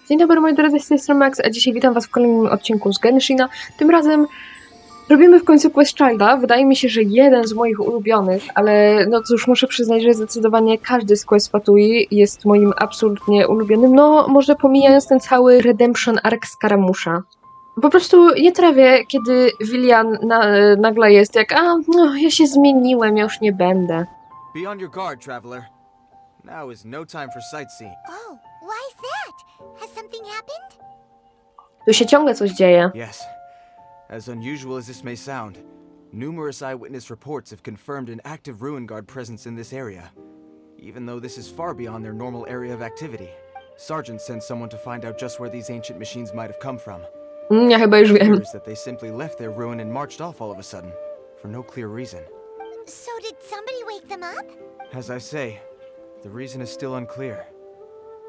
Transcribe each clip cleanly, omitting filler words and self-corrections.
Dzień dobry moi drodzy, z tej Streamlabs, a dzisiaj witam was w kolejnym odcinku z Genshina. Tym razem robimy w końcu quest Childa. Wydaje mi się, że jeden z moich ulubionych, ale no cóż, muszę przyznać, że zdecydowanie każdy z quest Patui jest moim absolutnie ulubionym. No, może pomijając ten cały Redemption Arc Skaramusza. Po prostu nie trawię, kiedy Willian nagle jest jak, no, ja się zmieniłem, ja już nie będę. Be on your guard, traveler. Now is no time for sightseeing. Oh, why's that? Has something happened? Tu się ciągle coś dzieje. Yes. As unusual as this may sound, numerous eyewitness reports have confirmed an active Ruin Guard presence in this area. Even though this is far beyond their normal area of activity, Sergeant sent someone to find out just where these ancient machines might have come from. Ja chyba już It wiem. appears that they simply left their ruin and marched off all of a sudden, for no clear reason. So did somebody wake them up? As I say, the reason is still unclear.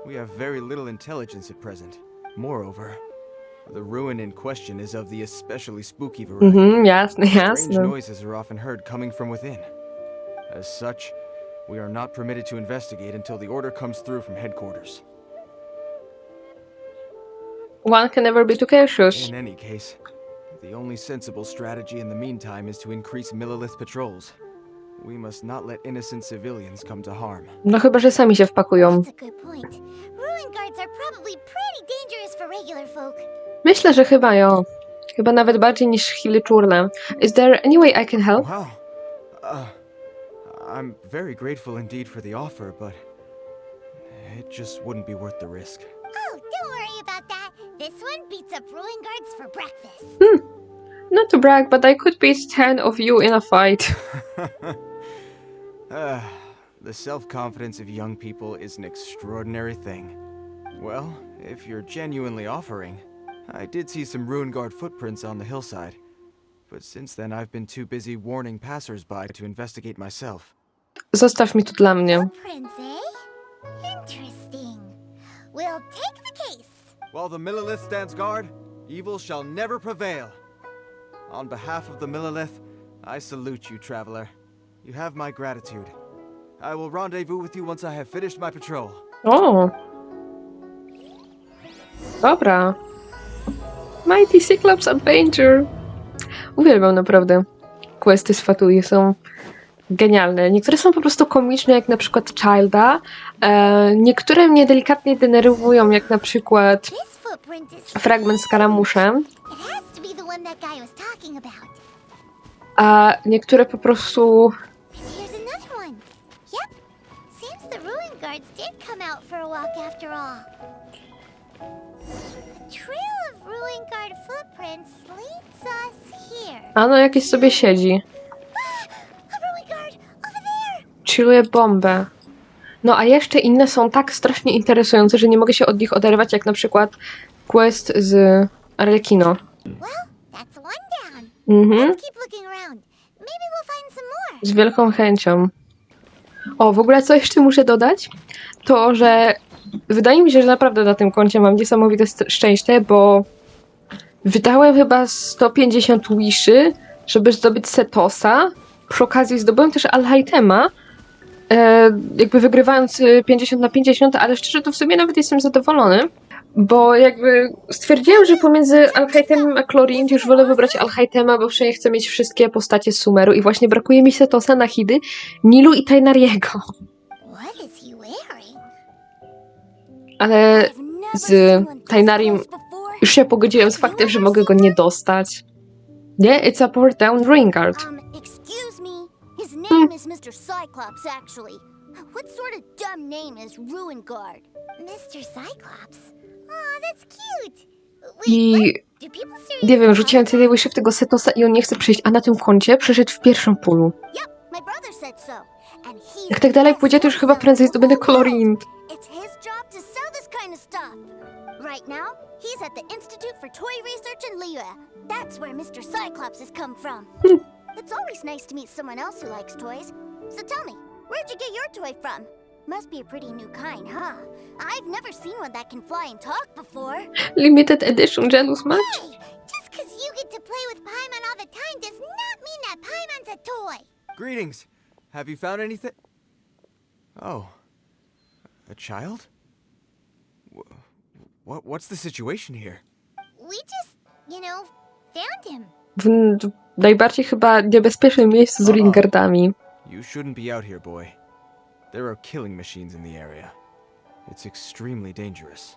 We have very little intelligence at present. Moreover, the ruin in question is of the especially spooky variety. Jasne, Strange jasne. noises are often heard coming from within. As such, we are not permitted to investigate until the order comes through from headquarters. One can never be too cautious. In any case, the only sensible strategy in the meantime is to increase Millilith patrols. We must not let innocent civilians come to harm. No chyba, że sami się wpakują. That's a good point. Ruin guards are probably pretty dangerous for regular folk. Myślę, że chyba jo. Chyba nawet bardziej niż Hiliczurle. Is there any way I can help? Wow. I'm very grateful indeed for the offer, but it just wouldn't be worth the risk. Oh, don't worry about that. This one beats up ruin guards for breakfast. Not to brag, but I could beat 10 of you in a fight. The self-confidence of young people is an extraordinary thing. Well, if you're genuinely offering, I did see some Ruin Guard footprints on the hillside. But since then I've been too busy warning passers-by to investigate myself. Zostaw mi to dla mnie. Footprints, eh? Interesting. We'll take the case. While the Millilith stands guard, evil shall never prevail. On behalf of the Millilith, I salute you, traveler. You have my gratitude. I will rendezvous with you once I have finished my patrol. O! Dobra. Mighty Cyclops Adventure. Uwielbiam naprawdę. Questy z Fatui są genialne. Niektóre są po prostu komiczne, jak na przykład Childa. Niektóre mnie delikatnie denerwują, jak na przykład This footprint is fragment z Karamuszem. It has to be the one that guy was talking about. A niektóre po prostu... Here's another one. Yep. Seems the ruin guards did come out for a walk after all. The trail of ruin guard footprints leads us here. A no, jakieś sobie siedzi. A ruin guard over there. Chilluje bombę. No a jeszcze inne są tak strasznie interesujące, że nie mogę się od nich oderwać, jak na przykład quest z Arlecchino. Well, that's one down. Mhm. Let's keep looking around. Maybe we'll find some more. Z wielką chęcią. O, w ogóle co jeszcze muszę dodać? To, że wydaje mi się, że naprawdę na tym koncie mam niesamowite szczęście, bo wydałem chyba 150 wishy, żeby zdobyć Setosa. Przy okazji zdobyłem też Alhaitema, jakby wygrywając 50/50, ale szczerze to w sumie nawet jestem zadowolony, bo jakby stwierdziłem, że pomiędzy Alhaitemem a Chlorint już wolę wybrać Alhaitema, bo przynajmniej chcę mieć wszystkie postacie z Sumeru i właśnie brakuje mi Setosa, Nahidy, Nilu i Tainariego. What is he wearing? Ale I've never z seen one this Tainarim close before. już się pogodziłem z faktem, że mogę go nie dostać. Nie? It's a port down Ringard. Excuse me. His name is Mr. Cyclops, actually. What sort of dumb name is Ruin Guard? Mr. Cyclops. Aw, that's cute. Wait, I do people nie seriously wiem, call rzuciłem tyle łyszy w tego Setosa i on nie chce przyjść, a na tym koncie przeszedł w pierwszym polu. Yep, my brother said so. And he's Jak tak dalej pójdzie, to już chyba prędzej zdobędę Chlorint. It's his job to sell this kind of stuff. Right now, he's at the Institute for Toy Research in Liyue. That's where Mr. Cyclops has come from. It's always nice to meet someone else who likes toys. So tell me, where'd you get your toy from? Must be a pretty new kind, huh? I've never seen one that can fly and talk before. Limited edition Janus match? Hey, just because you get to play with Paimon all the time does not mean that Paimon's a toy. Greetings. Have you found anything? Oh. A child? What's the situation here? We just, found him. W najbardziej chyba niebezpiecznym miejscu z Ringardami. You shouldn't be out here, boy. There are killing machines in the area. It's extremely dangerous.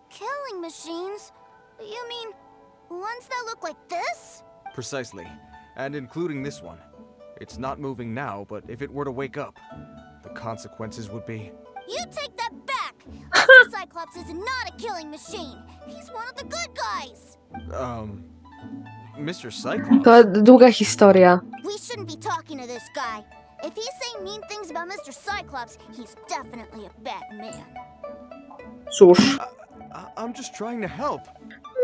Killing machines? You mean ones that look like this? Precisely. And including this one. It's not moving now, but if it were to wake up, the consequences would be... You take that back! Mr. Cyclops is not a killing machine. He's one of the good guys. Mr. Cyclops? To długa historia. We shouldn't be talking to this guy. If he's saying mean things about Mr. Cyclops, he's definitely a bad man. Cóż, I'm just trying to help.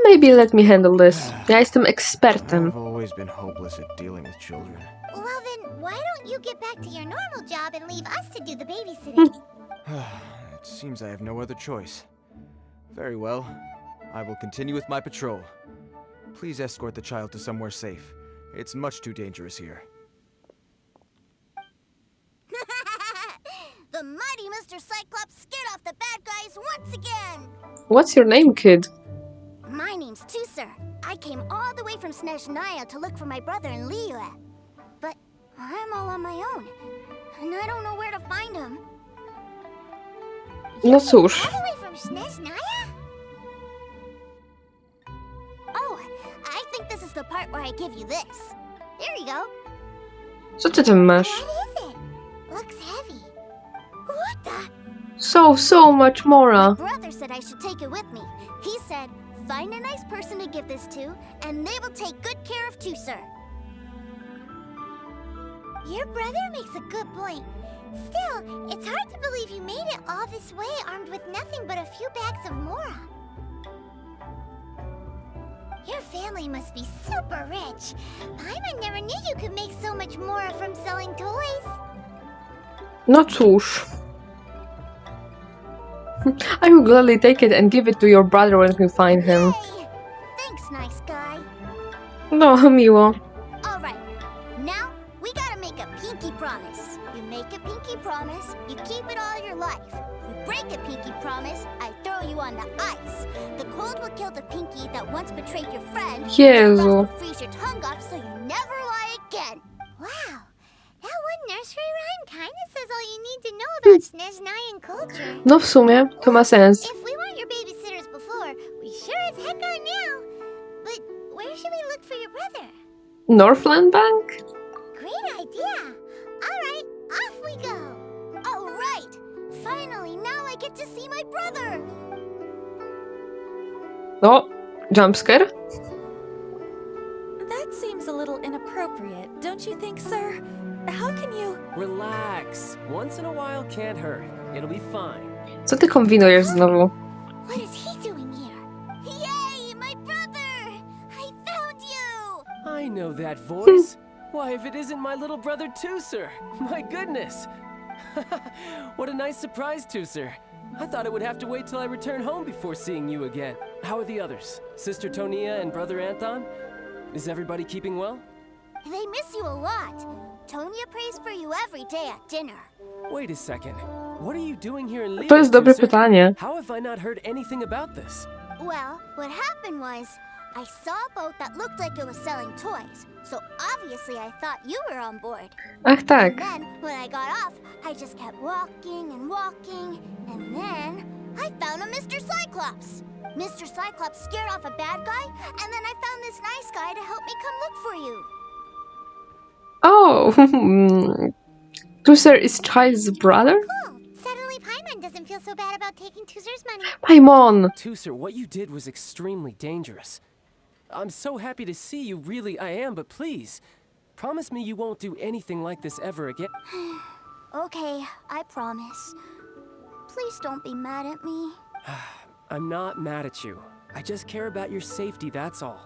maybe let me handle this. Ja jestem ekspertem. I've always been hopeless at dealing with children. Well then, why don't you get back to your normal job and leave us to do the babysitting? It seems I have no other choice. Very well. I will continue with my patrol. Please escort the child to somewhere safe. It's much too dangerous here. The mighty Mr. Cyclops scared off the bad guys once again! What's your name, kid? My name's Tusser. I came all the way from Snezhnaya to look for my brother in Liyue. But I'm all on my own, and I don't know where to find him. No cóż. All the way from Snezhnaya? Oh, I think this is the part where I give you this. Here you go. Co ty tam masz? What is it? Looks heavy. What the? So much more. Brother said I should take it with me. He said, find a nice person to give this to, and they will take good care of Tusser. Your brother makes a good point. Still, it's hard to believe you made it all this way armed with nothing but a few bags of Mora. Your family must be super rich. Paimon never knew you could make so much Mora from selling toys. No cóż. I will gladly take it and give it to your brother when we find him. Hey! Thanks, nice guy. No, miło. Alright, now we gotta make a pinky promise. You make a pinky promise, you keep it all your life. You break a pinky promise, I throw you on the ice. The cold will kill the pinky that once betrayed your friend. Jezu. The frost will freeze your tongue off so you never lie again. Wow. That one nursery rhyme kinda says all you need to know about Snezhnayan culture. No w sumie, to ma sens. If we weren't your babysitters before, we sure as heck are now. But where should we look for your brother? Northland Bank? Great idea. Alright, off we go. Alright! Finally, now I get to see my brother! O, jumpscare? That seems a little inappropriate, don't you think, sir? How can you... Relax. Once in a while can't hurt. It'll be fine. Co ty kombinujesz znowu? What is he doing here? Yay, my brother! I found you! I know that voice. Why, if it isn't my little brother Tusser! My goodness! What a nice surprise, Tusser. I thought I would have to wait till I return home before seeing you again. How are the others? Sister Tonia and Brother Anton? Is everybody keeping well? They miss you a lot. Tonia prays for you every day at dinner. Wait a second. What are you doing here in To Liyue, jest dobre Tusser? pytanie. How have I not heard anything about this? Well, what happened was, I saw a boat that looked like it was selling toys. So obviously I thought you were on board. Ach tak. Then, when I got off, I just kept walking and walking, and then I found a Mr. Cyclops. Mr. Cyclops scared off a bad guy, and then I found this nice guy to help me come look for you. Oh, Tusser is Child's brother? Cool. Suddenly Paimon doesn't feel so bad about taking Tuser's money. Paimon! Tusser, what you did was extremely dangerous. I'm so happy to see you, really I am, but please, promise me you won't do anything like this ever again. Okay, I promise. Please don't be mad at me. I'm not mad at you. I just care about your safety, that's all.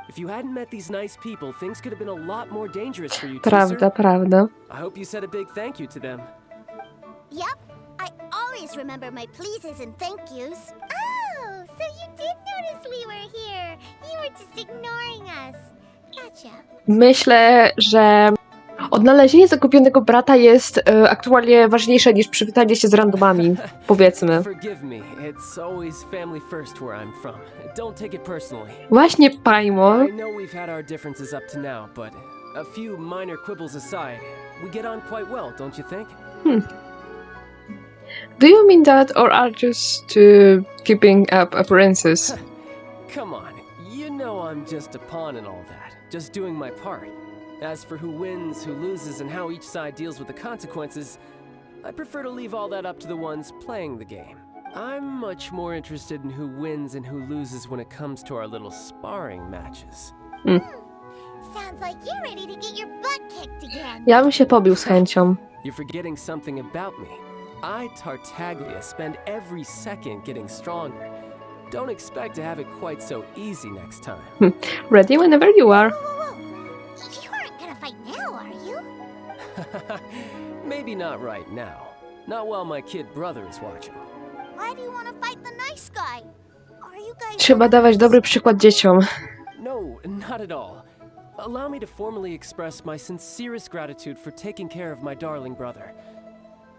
If you hadn't met these nice people, things could have been a lot more dangerous for you, Prawda, Tusser. prawda. I hope you said a big thank you to them. Yep, I always remember my pleases and thank yous. Oh, so you did notice we were here. You were just ignoring us. Gotcha. Myślę, że... Odnalezienie zakupionego brata jest aktualnie ważniejsze niż przywitanie się z randomami, powiedzmy. Forgive me, it's always family first where I'm from. Don't take it personally. Właśnie, Paimon. I know we've had our differences up to now, but a few minor quibbles aside, we get on quite well, don't you think? Do you mean that, or are just keeping up appearances? Come on, you know I'm just a pawn in all that, just doing my part. As for who wins, who loses, and how each side deals with the consequences, I prefer to leave all that up to the ones playing the game. I'm much more interested in who wins and who loses when it comes to our little sparring matches. Sounds like you're ready to get your butt kicked again. Ja bym się pobił z chęcią. You're forgetting something about me. I, Tartaglia, spend every second getting stronger. Don't expect to have it quite so easy next time. Ready whenever you are. Whoa. You aren't gonna fight now, are you? Maybe not right now. Not while my kid brother is watching. Why do you want to fight the nice guy? Are you guys... Trzeba dawać dobry przykład dzieciom. No, not at all. Allow me to formally express my sincerest gratitude for taking care of my darling brother.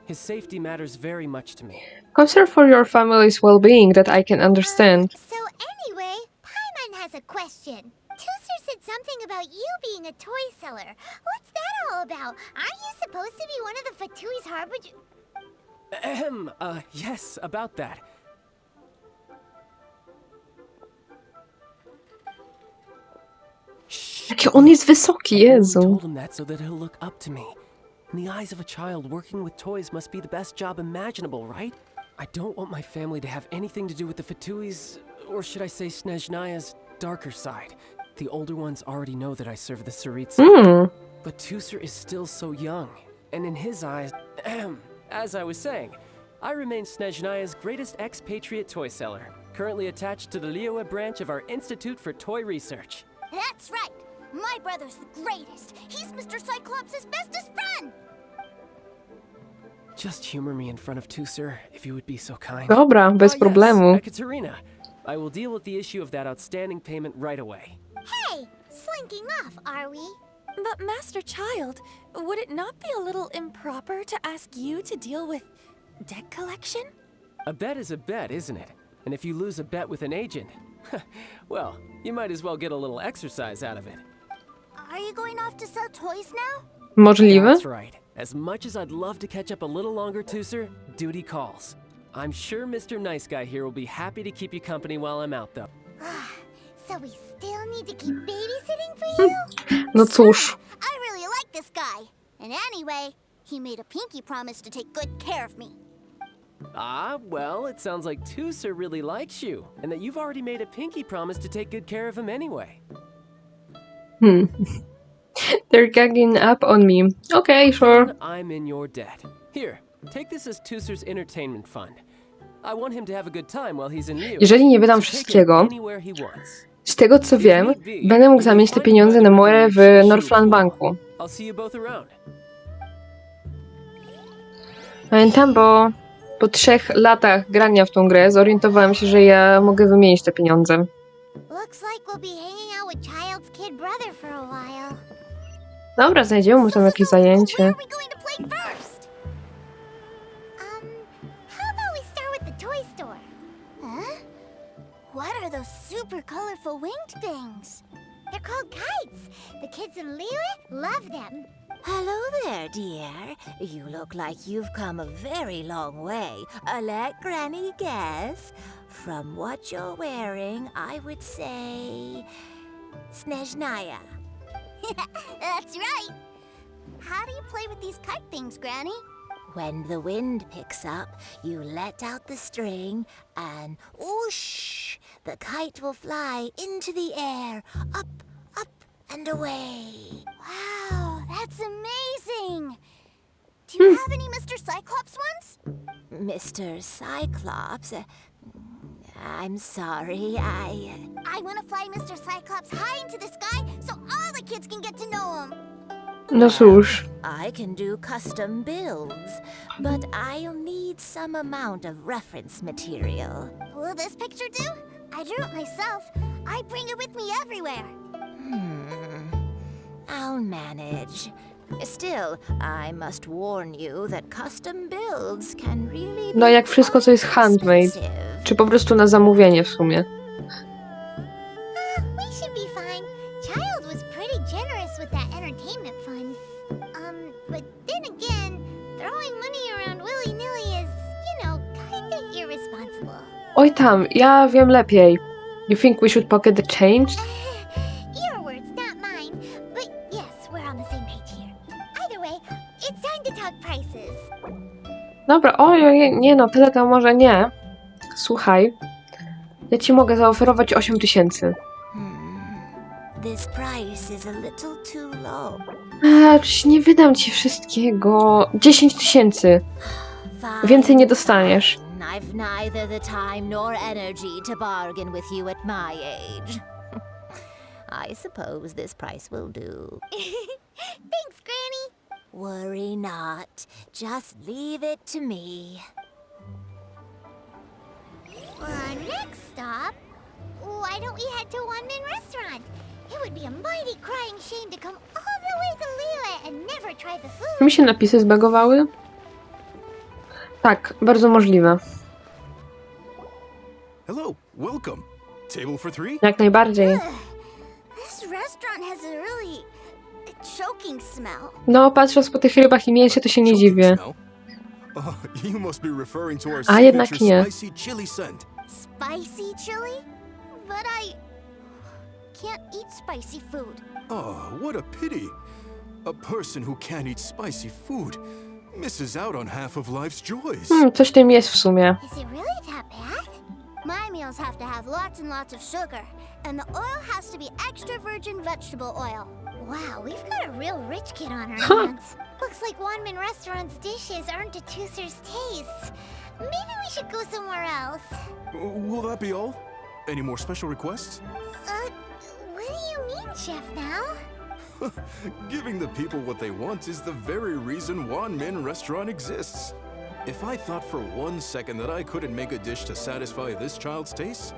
His safety matters very much to me. Concern for your family's well-being that I can understand. So anyway, Paimon has a question. Tooser said something about you being a toy seller. What's that all about? Aren't you supposed to be one of the Fatui's harbinger? Yes, about that. Jaki on jest wysoki, I Jezu. told him that so that he'll look up to me. In the eyes of a child, working with toys must be the best job imaginable, right? I don't want my family to have anything to do with the Fatui's, or should I say Snezhnaya's, darker side. The older ones already know that I serve the Tsaritsa. But Tooser is still so young, and in his eyes, as I was saying, I remain Snezhnaya's greatest expatriate toy seller, currently attached to the Liyue branch of our Institute for Toy Research. That's right. My brother's the greatest. He's Mr. Cyclops' bestest friend. Just humor me in front of Tooser, if you would be so kind. Dobra, bez problemu. Yes, Ekaterina. I will deal with the issue of that outstanding payment right away. Hey, slinking off, are we? But Master Child, would it not be a little improper to ask you to deal with deck collection? A bet is a bet, isn't it? And if you lose a bet with an agent, well, you might as well get a little exercise out of it. Are you going off to sell toys now? Możliwe? That's right. As much as I'd love to catch up a little longer, Tooser, duty calls. I'm sure Mr. Nice Guy here will be happy to keep you company while I'm out, though. So we still need to keep babysitting for you? No cóż. I really like this guy. And anyway, he made a pinky promise to take good care of me. Ah, well, it sounds like Tooser really likes you, and that you've already made a pinky promise to take good care of him anyway. They're ganging up on me. Okay, sure. I'm in your debt. Here, take this as Tooser's entertainment fund. I want him to have a good time while he's in Liyue. Jeżeli nie wydam So take him wszystkiego, anywhere he wants. z tego co wiem, będę mógł zamienić te pieniądze na moje w Northland Banku. I'll see you both around. Pamiętam, bo po 3 latach grania w tą grę zorientowałem się, że ja mogę wymienić te pieniądze. Looks like we'll be hanging out with Child's kid brother for a while. Dobra, znajdziemy mu tam jakieś Where zajęcie. are we going to play first? How about we start with the toy store? Huh? What are those super colorful winged things? They're called kites. The kids in Liyue love them. Hello there, dear. You look like you've come a very long way. Let Granny guess. From what you're wearing, I would say... Snezhnaya. That's right. How do you play with these kite things, Granny? When the wind picks up, you let out the string and whoosh! The kite will fly into the air, up, up, and away. Wow, that's amazing. Do you have any Mr. Cyclops ones? Mr. Cyclops, I'm sorry, I want to fly Mr. Cyclops high into the sky so all the kids can get to know him. No cóż. I can do custom builds, but I'll need some amount of reference material. Will this picture do? I drew it myself. I bring it with me everywhere. I'll manage. Still, I must warn you that custom builds can really No be jak wszystko, co jest quite handmade. expensive. Czy po prostu na zamówienie w sumie. We should be fine. Child was pretty generous with that entertainment fund. But then again, throwing money around willy-nilly is, kinda irresponsible. Oj tam, ja wiem lepiej. You think we should pocket the change? Your words, not mine. But yes, we're on the same page here. Either way, it's time to talk prices. Dobra, oj, nie no, tyle to może nie. Słuchaj, ja ci mogę zaoferować 8000. This price is a little too low. Przecież nie wydam ci wszystkiego. 10 000. Więcej nie dostaniesz. I've neither the time nor energy to bargain with you at my age. I suppose this price will do. Thanks, Granny. Worry not. Just leave it to me. For our next stop, why don't we head to One-Man Restaurant? It would be a mighty crying shame to come all the way to Liyue and never try the food. Mi się napisy zbagowały? Tak, bardzo możliwe. Hello, welcome. Table for 3? Jak najbardziej. This restaurant has a really choking smell. No, patrząc po tych rybach i mięsie, to się nie dziwię. You must be referring to our A jednak signature nie. spicy chili scent. Spicy chili? But I can't eat spicy food. Oh, what a pity. A person who can't eat spicy food misses out on half of life's joys. Coś w tym jest w sumie. Is it really that bad? My meals have to have lots and lots of sugar, and the oil has to be extra virgin vegetable oil. Wow, we've got a real rich kid on our hands. Looks like One-Man Restaurant's dishes aren't to Tooser's taste. Maybe we should go somewhere else. Will that be all? Any more special requests? What do you mean, Chef now? Giving the people what they want is the very reason One-Man Restaurant exists. If I thought for 1 second that I couldn't make a dish to satisfy this child's taste,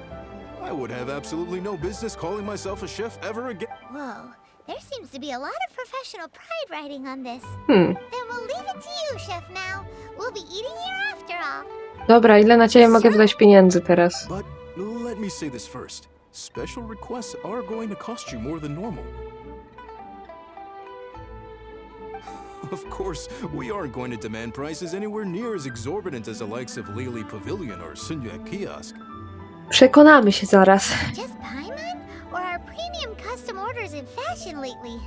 I would have absolutely no business calling myself a chef ever again. Whoa, there seems to be a lot of professional pride riding on this. Hmm. Then we'll leave it to you, Chef Mao. We'll be eating here after all. Dobra, ile na ciebie mogę wydać pieniędzy teraz? But let me say this first. Special requests are going to cost you more than normal. Of course, we aren't going to demand prices anywhere near as exorbitant as the likes of Lily Pavilion or Sunya Kiosk. Przekonamy się zaraz. Just Paimon? Or our premium custom orders in fashion lately?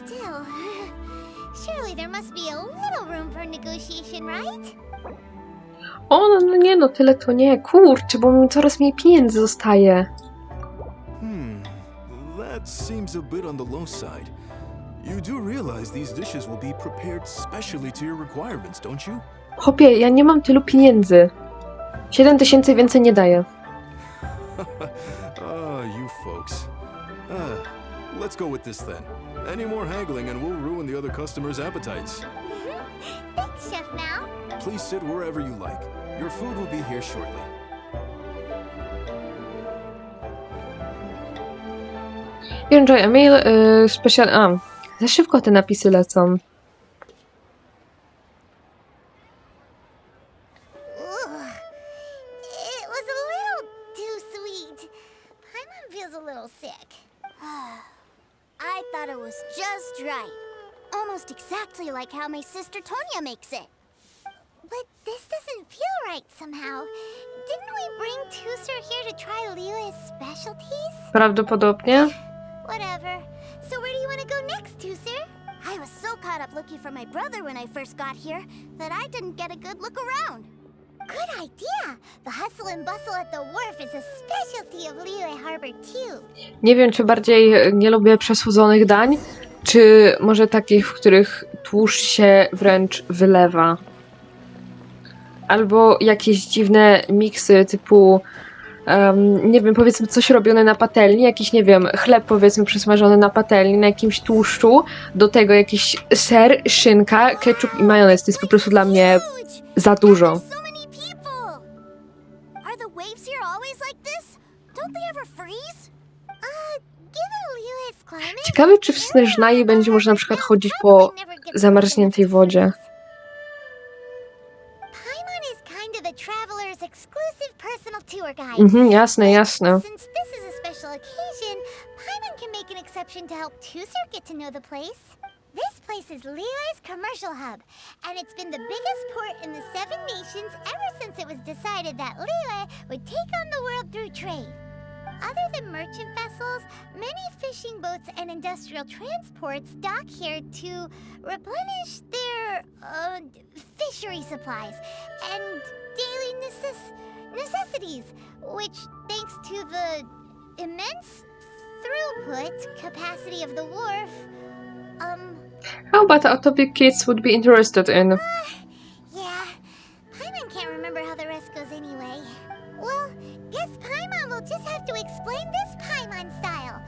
Still, surely there must be a little room for negotiation, right? O, no nie no, tyle to nie. Kurczę, bo mi coraz mniej pieniędzy zostaje. That seems a bit on the low side. You do realize these dishes will be prepared specially to your requirements, don't you? Chłopie, ja nie mam tylu pieniędzy. 7000 więcej nie daję. You folks. Let's go with this then. Any more haggling and we'll ruin the other customers' appetites. Thanks, Chef Mao. Please sit wherever you like. Your food will be here shortly. You enjoy a meal, special... A, za szybko te napisy lecą. Ugh. It was a little too sweet. Paimon feels a little sick. I thought it was just right. Almost exactly like how my sister Tonya makes it. But this doesn't feel right somehow. Didn't we bring Tooser here to try Liyue's specialties? Prawdopodobnie. Whatever. So where do you want to go next, Tooser? I was so caught up looking for my brother when I first got here that I didn't get a good look around. Good idea. The hustle and bustle at the wharf is a specialty of Liyue Harbor too. Nie wiem, czy bardziej nie lubię przesłodzonych dań, czy może takich, w których tłuszcz się wręcz wylewa. Albo jakieś dziwne miksy typu, nie wiem, powiedzmy coś robione na patelni, jakiś, nie wiem, chleb powiedzmy przysmażony na patelni, na jakimś tłuszczu, do tego jakiś ser, szynka, ketchup i majonez. To jest po prostu dla mnie za dużo. There's so many people. Are the waves here always like this? Don't they ever freeze? Given Liyue's climate, Ciekawe, czy w Sneżnaji będzie można na przykład chodzić po zamarzniętej wodzie. Paimon is kind of a traveler's exclusive personal tour guide. Jasne, jasne. Since this is a special occasion, Paimon can make an exception to help Tusser get to know the place. This place is Liyue's commercial hub, and it's been the biggest port in the Seven Nations ever since it was decided that Liyue would take on the world through trade. Other than merchant vessels, many fishing boats and industrial transports dock here to replenish their fishery supplies and daily necessities, which, thanks to the immense throughput capacity of the wharf, How about a topic kids would be interested in? yeah, Paimon can't remember how the rest goes anyway. Well, guess Paimon will just have to explain this Paimon style.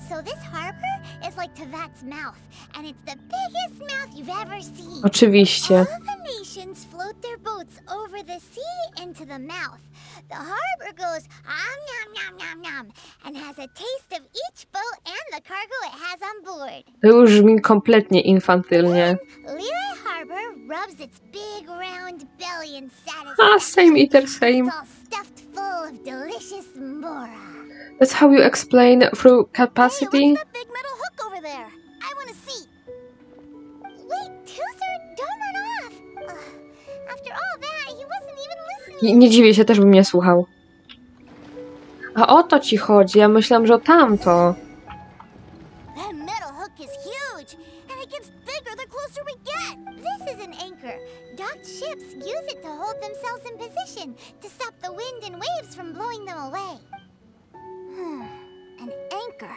So this harbor is like Tevat's mouth, and it's the biggest mouth you've ever seen. Oczywiście. All the nations float their boats over the sea into the mouth. The harbor goes nom nom nom nom and has a taste of each boat and the cargo it has on board. To już brzmi kompletnie infantylnie. Liyue Harbor rubs its big round belly in satisfaction. Same eater, same. It's all stuffed full of delicious mora. That's how you explain through capacity? Hey, what's that big metal hook over there? I want to see. Wait, Tusser, don't run off. After all that, he wasn't even listening. Nie dziwię się, też bym nie słuchał. A o to ci chodzi, ja myślałam, że o tamto. That metal hook is huge, and it gets bigger the closer we get. This is an anchor. Docked ships use it to hold themselves in position to stop the wind and waves from blowing them away. An anchor.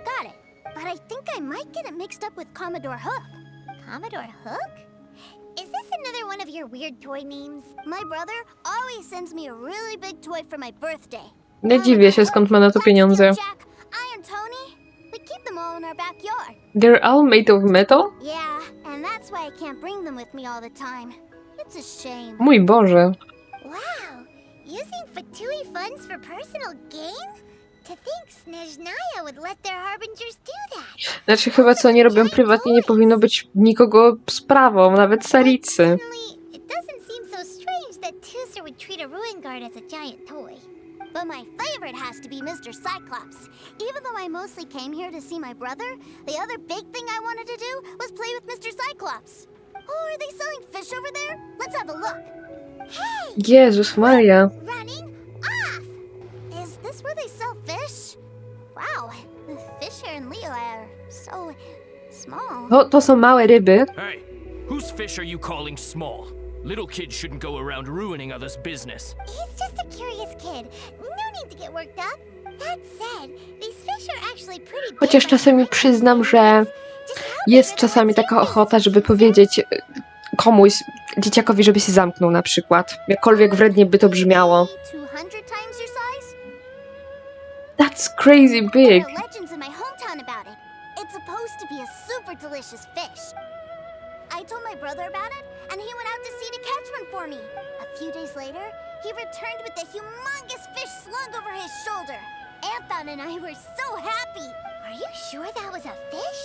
Got it. But I think I might get it mixed up with Commodore Hook. Commodore Hook? Is this another one of your weird toy names? My brother always sends me a really big toy for my birthday. Nie dziwię się, skąd ma na to pieniądze. Jack, Iron Tony, we keep them all in our backyard. They're all made of metal? Yeah, and that's why I can't bring them with me all the time. It's a shame. Mój Boże. Wow! Using Fatui funds for personal gain? To think Snezhnaya would let their harbingers do that. Znaczy chyba co oni robią prywatnie nie powinno być nikogo sprawą, nawet Saricy. Suddenly, it doesn't seem so strange that Tusser would treat a ruin guard as a giant toy. But my favorite has to be Mr. Cyclops. Even though I mostly came here to see my brother, the other big thing I wanted to do was play with Mr. Cyclops. Oh, are they selling fish over there? Let's have a look. Hey! Jezus Maria. Running off! Is this where they sell fish? Wow, the fish here in Leo are so small. To są małe ryby. Hey, whose fish are you calling small? Little kids shouldn't go around ruining others' business. He's just a curious kid. No need to get worked up. That said, these fish are actually pretty big. Chociaż czasami przyznam, że jest czasami taka ochota, żeby powiedzieć komuś, dzieciakowi, żeby się zamknął na przykład. Jakkolwiek wrednie by to brzmiało. 200 times your size? That's crazy big. There are legends in my hometown about it. It's supposed to be a super delicious fish. I told my brother about it, and he went out to sea to catch one for me. A few days later, he returned with a humongous fish slung over his shoulder. Anthon and I were so happy. Are you sure that was a fish?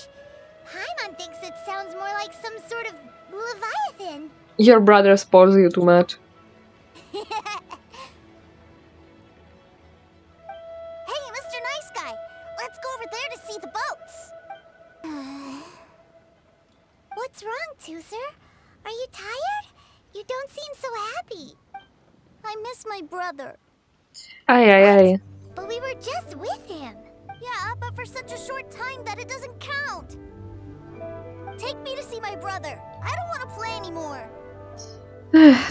Paimon thinks it sounds more like some sort of leviathan. Your brother spoils you too much. Hey, Mr. Nice Guy, let's go over there to see the boats. What's wrong, Tusser? Are you tired? You don't seem so happy. I miss my brother. Ajajaj. But we were just with him. Yeah, but for such a short time that it doesn't count. Take me to see my brother. I don't want to play anymore.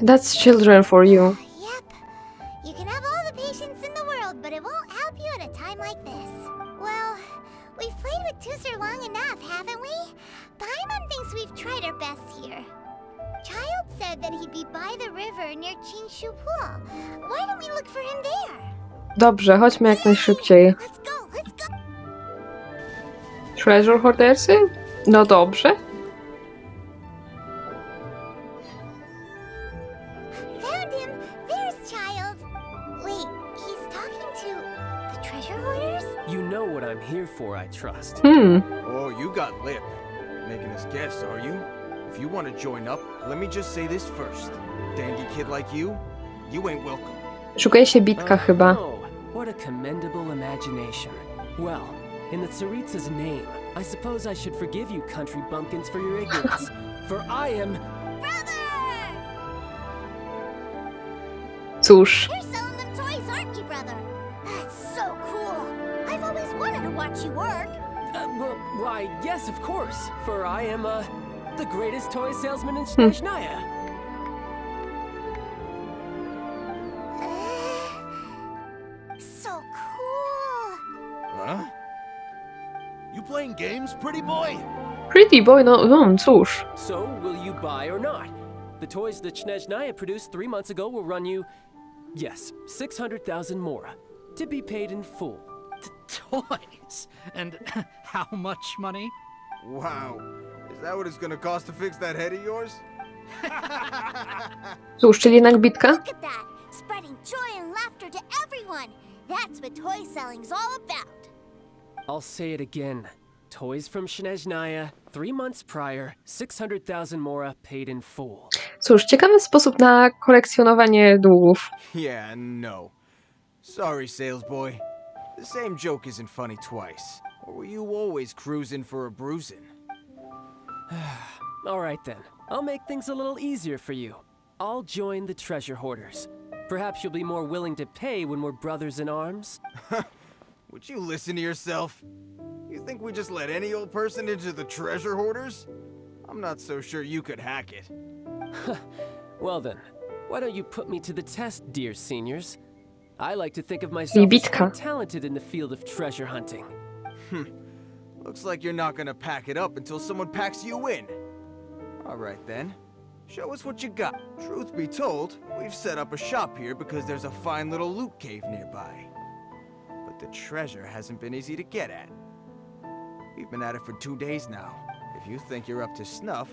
That's children for you. Yep. You can have all the patience in the world, but it won't help you at a time like this. Well, we've played with Tusser long enough, haven't we? Paimon thinks we've tried our best here. Child said that he'd be by the river near Chinshu Pool. Why don't we look for him there? Dobrze, chodźmy jak najszybciej. Let's go, let's go. Treasure hoardersy? No dobrze. Found him! There's Child! Wait, he's talking to the treasure hoarders? You know what I'm here for, I trust. Oh, you got lip. Making us guess, are you? If you want to join up, let me just say this first. Dandy kid like you, you ain't welcome. Szukuje się bitka chyba. Oh, what a commendable imagination. Well, in the Tsaritsa's name, I suppose I should forgive you country bumpkins for your ignorance. For I am... Cóż. You're selling them toys, aren't you, brother? That's so cool. I've always wanted to watch you work. Well, why, yes, of course. For I am, the greatest toy salesman in Snezhnaya. So cool. Huh? You playing games, pretty boy? Pretty boy, no cóż. So, will you buy or not? The toys that Snezhnaya produced 3 months ago will run you, yes, 600,000 mora, to be paid in full. Toys? And how much money? Wow. Is that what it's gonna cost to fix that head of yours? Cóż, czyli jednak bitka? Look at that. Spreading joy and laughter to everyone. That's what toy selling's all about. I'll say it again. Toys from Snezhnaya, 3 months prior, 600,000 mora paid in full. Cóż, ciekawy sposób na kolekcjonowanie długów. Yeah, no. Sorry, sales boy. The same joke isn't funny twice. Or were you always cruising for a bruising? All right then. I'll make things a little easier for you. I'll join the treasure hoarders. Perhaps you'll be more willing to pay when we're brothers in arms? Would you listen to yourself? You think we just let any old person into the treasure hoarders? I'm not so sure you could hack it. Well then, why don't you put me to the test, dear seniors? I like to think of myself as quite talented in the field of treasure hunting. Looks like you're not gonna pack it up until someone packs you in. All right then. Show us what you got. Truth be told, we've set up a shop here because there's a fine little loot cave nearby. But the treasure hasn't been easy to get at. We've been at it for 2 days now. If you think you're up to snuff,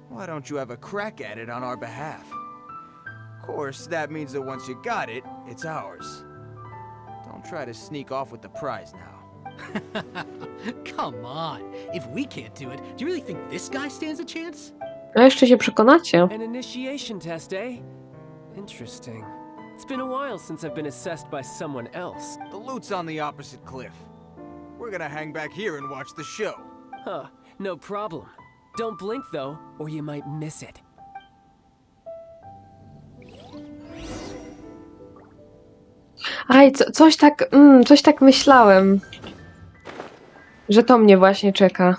why don't you have a crack at it on our behalf? Of course, that means that once you got it, it's ours. Don't try to sneak off with the prize now. Come on. If we can't do it, do you really think this guy stands a chance? A jeszcze się przekonacie. An initiation test, eh? Interesting. It's been a while since I've been assessed by someone else. The loot's on the opposite cliff. We're gonna hang back here and watch the show. Huh, no problem. Don't blink though, or you might miss it. Aj, coś tak myślałem. Że to mnie właśnie czeka.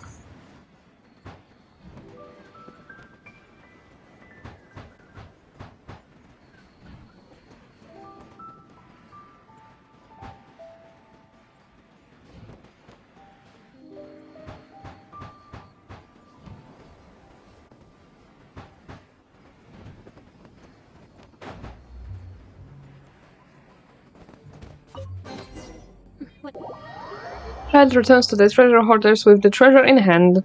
Child returns to the treasure hoarders with the treasure in hand.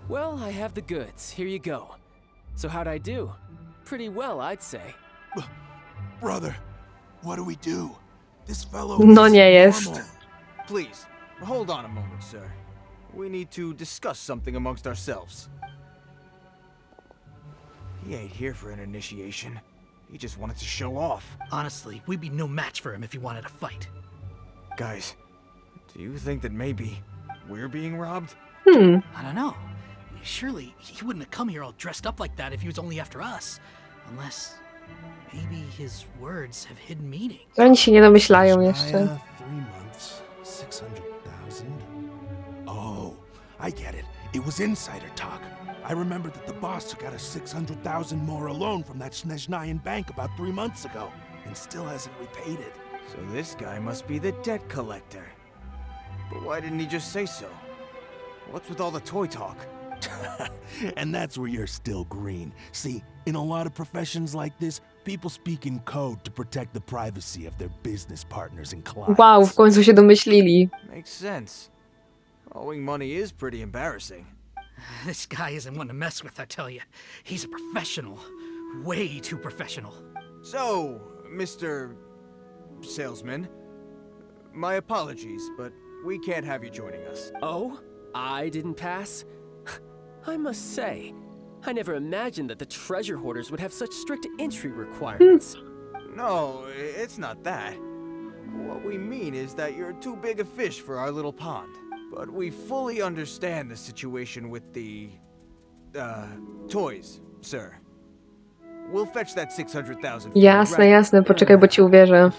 Well, I have the goods. Here you go. So how'd I do? Pretty well, I'd say. Brother, what do we do? This fellow No isn't nie jest. normal. Please, hold on a moment, sir. We need to discuss something amongst ourselves. He ain't here for an initiation. He just wanted to show off. Honestly, we'd be no match for him if he wanted to fight. Guys, do you think that maybe we're being robbed? I don't know. Surely he wouldn't have come here all dressed up like that if he was only after us. Unless maybe his words have hidden meaning. Oni się nie domyślają jeszcze. 3 months, 600,000. Oh, I get it. It was insider talk. I remember that the boss took out a 600,000 more loan from that Snezhnayan bank about 3 months ago, and still hasn't repaid it. So this guy must be the debt collector. But why didn't he just say so? What's with all the toy talk? And that's where you're still green. See, in a lot of professions like this, people speak in code to protect the privacy of their business partners and clients. Wow, w końcu się domyślili. Makes sense. Owing money is pretty embarrassing. This guy isn't one to mess with, I tell you. He's a professional. Way too professional. So, Mr. Salesman, my apologies, but we can't have you joining us. Oh? I didn't pass? I must say, I never imagined that the treasure hoarders would have such strict entry requirements. No, it's not that. What we mean is that you're too big a fish for our little pond. But we fully understand the situation with the, toys, sir. We'll fetch that 600,000. Jasne, jasne, poczekaj, bo ci uwierzę.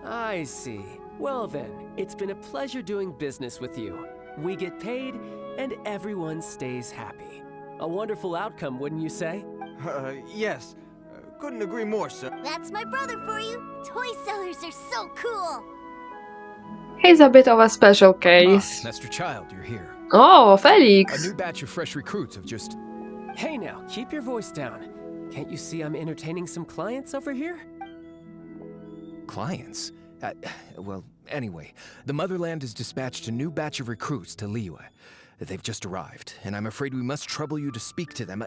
I see. Well then, it's been a pleasure doing business with you. We get paid, and everyone stays happy. A wonderful outcome, wouldn't you say? Yes. Couldn't agree more, sir. That's my brother for you. Toy sellers are so cool. He's a bit of a special case. Master Child, you're here. Oh, A Felix! new batch of fresh recruits have just... Hey now, keep your voice down. Can't you see I'm entertaining some clients over here? Clients? Well, anyway, the Motherland has dispatched a new batch of recruits to Liyue. They've just arrived, and I'm afraid we must trouble you to speak to them.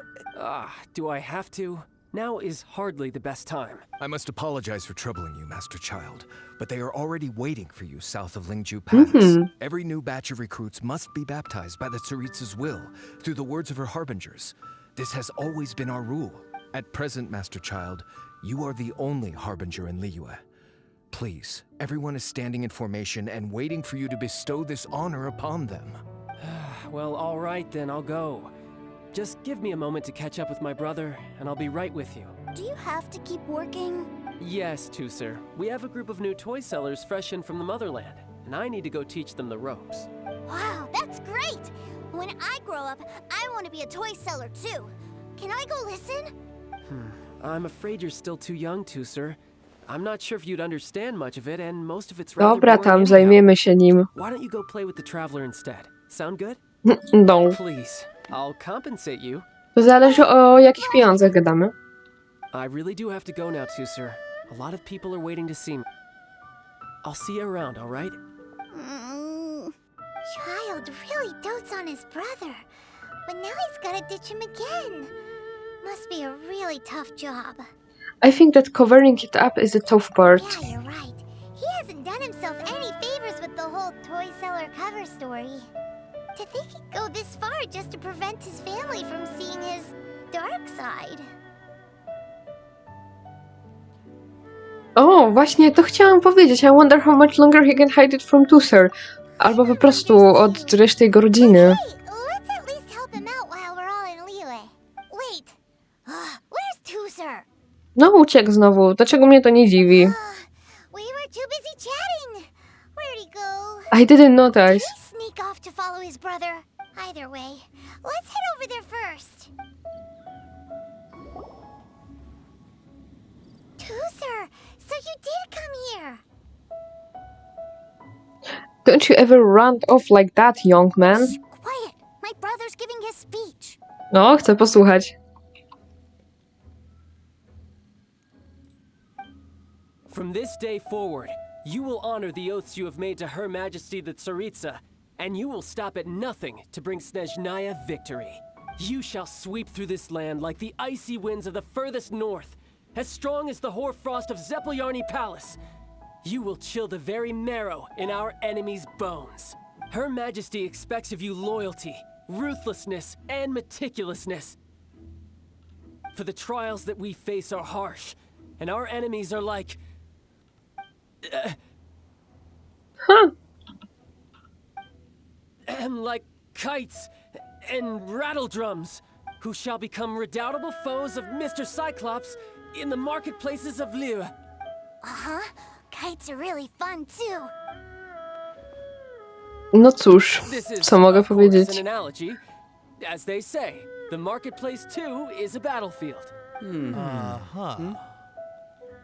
Do I have to? Now is hardly the best time. I must apologize for troubling you, Master Child, but they are already waiting for you south of Lingju Pass. Every new batch of recruits must be baptized by the Tsaritsa's will, through the words of her harbingers. This has always been our rule. At present, Master Child, you are the only harbinger in Liyue. Please, everyone is standing in formation and waiting for you to bestow this honor upon them. Well, all right then, I'll go. Just give me a moment to catch up with my brother, and I'll be right with you. Do you have to keep working? Yes, sir. We have a group of new toy sellers fresh in from the Motherland, and I need to go teach them the ropes. Wow, that's great! When I grow up, I want to be a toy seller too. Can I go listen? I'm afraid you're still too young, sir. I'm not sure if you'd understand much of it, and most of it's rather Dobra, boring tam anyhow. zajmiemy się nim. Why don't you go play with the Traveler instead? Sound good? No. Please, I'll compensate you. To zależy o jakich pieniądzach gadamy. I really do have to go now, sir. A lot of people are waiting to see me. I'll see you around, all right? Child really dotes on his brother, but now he's gotta ditch him again. Must be a really tough job. I think that covering it up is the tough part. Yeah, you're right. He hasn't done himself any favors with the whole toy seller cover story. To think he'd go this far just to prevent his family from seeing his dark side. O, właśnie to chciałam powiedzieć. I wonder how much longer he can hide it from Tuser. Albo po prostu od reszty jego rodziny. Hey, let's at least help him out while we're all in Liyue. Wait, where's Tuser? No, uciekł znowu. Dlaczego mnie to nie dziwi? We were too busy chatting. Where'd he go? I didn't notice. Sneak off to follow his brother. Either way, let's head over there first. Tuser, so you did come here. Don't you ever run off like that, young man? Shh, quiet! My brother's giving his speech. No, chcę posłuchać. From this day forward, you will honor the oaths you have made to Her Majesty the Tsaritsa, and you will stop at nothing to bring Snezhnaya victory. You shall sweep through this land like the icy winds of the furthest north, as strong as the hoarfrost of Zeppeljärny Palace. You will chill the very marrow in our enemies' bones. Her Majesty expects of you loyalty, ruthlessness, and meticulousness. For the trials that we face are harsh, and our enemies are like... like kites and rattledrums, who shall become redoubtable foes of Mr. Cyclops in the marketplaces of Liyue. Kites are really fun too. No cóż, This is, co mogę of course, powiedzieć? an analogy. As they say, the marketplace too is a battlefield.